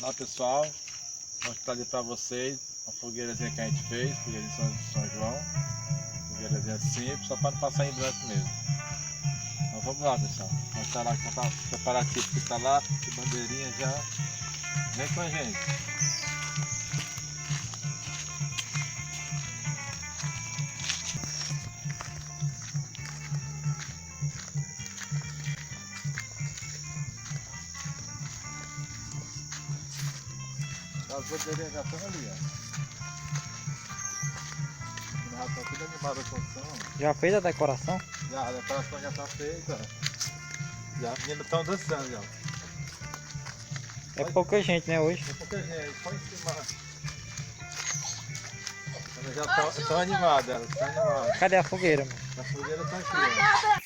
Olá pessoal, vou mostrar ali para vocês a fogueirazinha que a gente fez, fogueirazinha de São João, fogueirazinha simples, só para não passar em branco mesmo. Então vamos lá pessoal, mostrar lá que tá o preparativo que está lá, que bandeirinha já, vem com a gente. As bandeirinhas já estão ali, ó. Já está tudo animado a construção. Já fez a decoração? Já, a decoração já está feita. Já, as meninas estão dançando já. É pouca gente, né, hoje? É pouca gente, só em cima. Elas já estão animadas, elas estão animadas. Cadê a fogueira, mano? A fogueira está aqui, ó.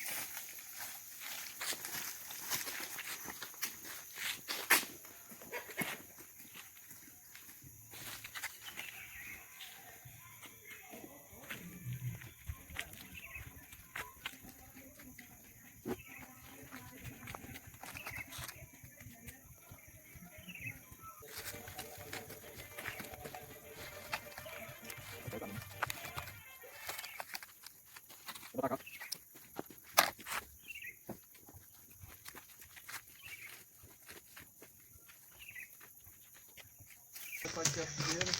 Aqui a fogueira.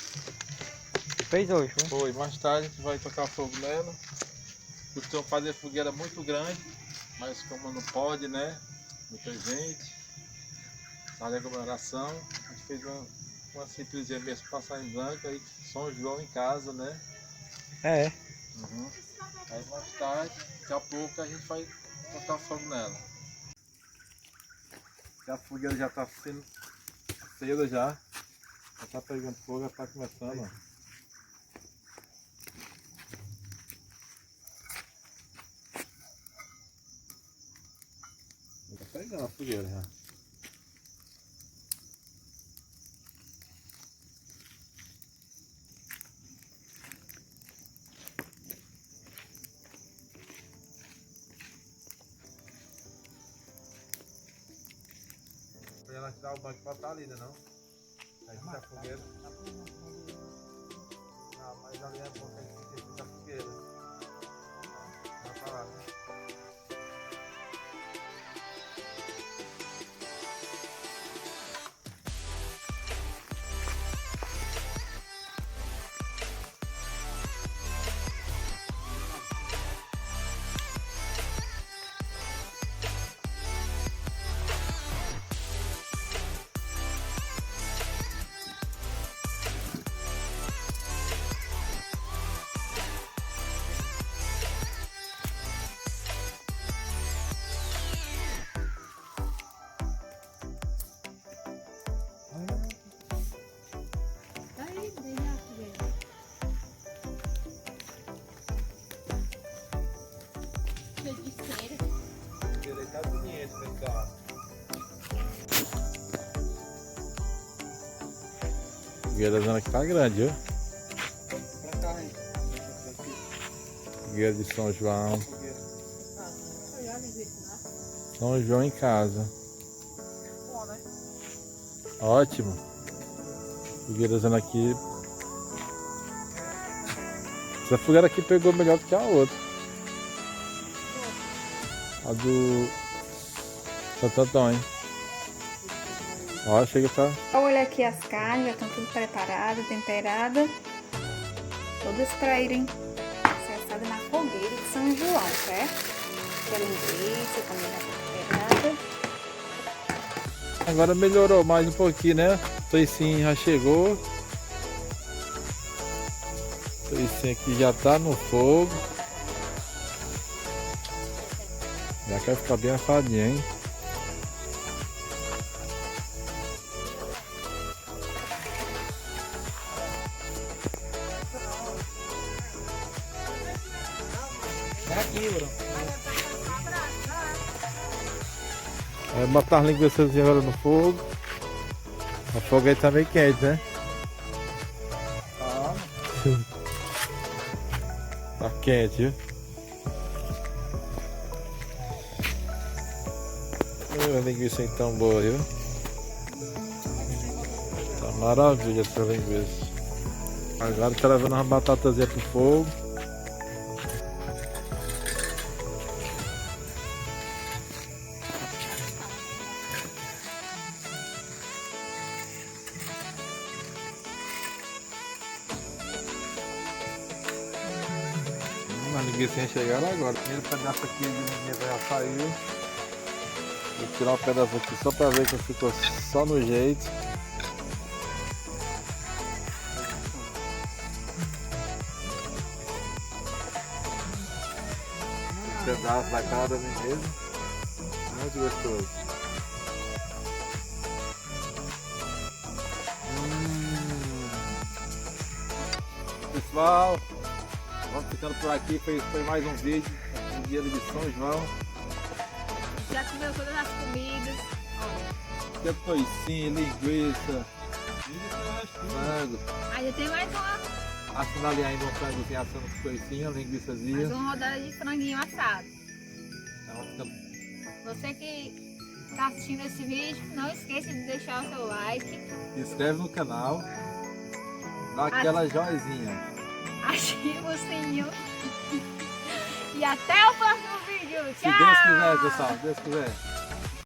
Fez hoje, foi? Foi, mais tarde a gente vai tocar fogo nela. Costumam fazer fogueira muito grande, mas como não pode, né? Muita gente, na aglomeração, a gente fez uma simplesinha mesmo, passar em branco, aí São João em casa, né? É. Uhum. Aí mais tarde, daqui a pouco a gente vai tocar fogo nela. A fogueira já está sendo cedo já. Já está pegando fogo, já está começando. Ó. Já está pegando a fogueira já. Ela tirar o banco para estar ali, né não? Aí fica a fogueira. Não, mas ali é bom que a gente fica a fogueira. Vai pra lá, né? Tá bonito, pessoal. A fogueira aqui tá grande, viu? Fogueira de São João. São João em casa. Ótimo. Fogueira aqui. Essa fogueira aqui pegou melhor do que a outra. A do Santo Antônio. Ó, chega pra... Olha aqui as carnes, já estão tudo preparadas, temperadas. Todas para irem ser assadas na fogueira de São João, certo? A linguiça também já tá temperada. Agora melhorou mais um pouquinho, né? O toicinho já chegou. O toicinho aqui já tá no fogo. Já quer ficar bem assadinho, hein? É aqui, bro. Vai botar as linguiças agora no fogo. O fogo aí tá meio quente, né? Tá quente, viu? A linguiça então boa, viu? Tá maravilha essa linguiça. Agora tá levando umas batatazinhas pro fogo. A linguiça chegaram agora. O primeiro pedaço aqui de linguiça já saiu. Vou tirar um pedaço aqui só pra ver que ficou só no jeito. Um pedaço da cara da linguiça. Muito gostoso. Pessoal, vamos ficando por aqui. Foi mais um vídeo no dia de São João. Já comeu todas as comidas. Tem toicinho, linguiça, frango. Ainda tem mais uma. Assando ali ainda um frangozinho assando com toicinho, linguiçazinha. Mais uma rodada de franguinho assado. Então, fica... Você que está assistindo esse vídeo, não esqueça de deixar o seu like. Se inscreve no canal, dá aquela joinha. Ativa o sininho. E até o próximo vídeo. Se Tchau! Deus quiser, pessoal, se Deus quiser.